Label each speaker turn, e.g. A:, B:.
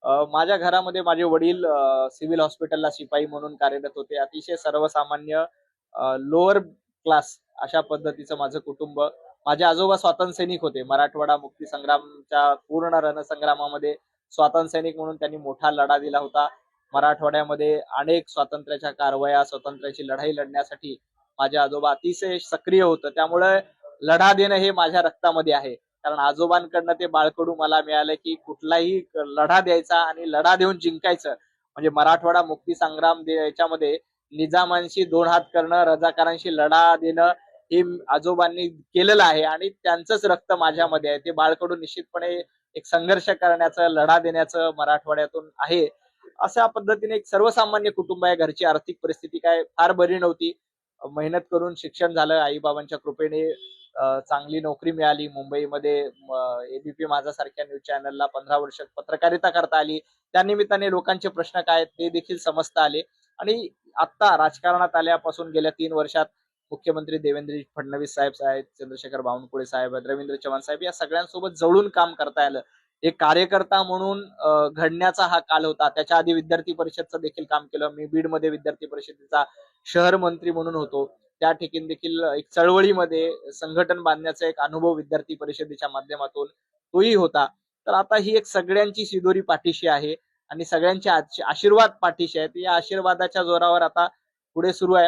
A: माझ्या घरामध्ये माझे वडील सिव्हिल हॉस्पिटलला शिपाई म्हणून कार्यरत होते. अतिशय सर्वसामान्य लोअर क्लास अशा पद्धतीचं माझं कुटुंब. माझे आजोबा स्वातंत्र्य सैनिक होते. मराठवाडा मुक्ती संग्रामच्या पूर्ण रणसंग्रामामध्ये स्वातंत्र्य सैनिक म्हणून त्यांनी मोठा लढा दिला होता. मराठवाड्यामध्ये अनेक स्वातंत्र्याच्या कारवाया, स्वातंत्र्याची लढाई लढण्यासाठी माझे आजोबा अतिशय सक्रिय होतं. त्यामुळे लढा देणं हे माझ्या रक्तामध्ये आहे. कारण आजोबांकडनं ते बाळकडू मला मिळालं की कुठलाही लढा द्यायचा आणि लढा देऊन जिंकायचं. म्हणजे मराठवाडा मुक्ती संग्राम याच्यामध्ये निजामांशी दोन हात करणं, रजाकारांशी लढा देणं हे आजोबांनी केलेलं आहे आणि त्यांचंच रक्त माझ्यामध्ये आहे. ते बाळकडू निश्चितपणे एक संघर्ष करण्याचं, लढा देण्याचं मराठवाड्यातून आहे. अशा पद्धतीने एक सर्वसामान्य कुटुंब आहे. घरची आर्थिक परिस्थिती काय फार बरी नव्हती. मेहनत करून शिक्षण झालं. आई-बाबांच्या कृपेने चांगली नोकरी मिळाली. मुंबईमध्ये एबीपी माझा सारख्या न्यूज चॅनलला 15 वर्ष पत्रकारिता करता आली. त्यानिमित्ताने लोकांचे प्रश्न काय ते देखील समजता आले आणि आता राजकारणात आल्यापासून गेल्या 3 वर्षात मुख्यमंत्री देवेंद्र फडणवीस साहेब आहेत, चंद्रशेखर बावनकुळे साहेब आहेत, रवींद्र चव्हाण साहेब या सगळ्यांसोबत जवळून काम करता आलं. एक कार्यकर्ता म्हणून घडण्याचा हा काल होता. त्याच्या आधी विद्यार्थी परिषदचं देखील काम केलं. मी बीडमध्ये विद्यार्थी परिषदेचा शहर मंत्री म्हणून होतो. त्या ठिकाणी देखील एक चळवळीमध्ये संघटन बांधण्याचा एक अनुभव विद्यार्थी परिषदेच्या माध्यमातून तोही होता. तर आता ही एक सगळ्यांची शिदोरी पाठीशी आहे आणि सगळ्यांचे आशीर्वाद पाठीशी आहेत. या आशीर्वादाच्या जोरावर आता पुढे सुरू आहे.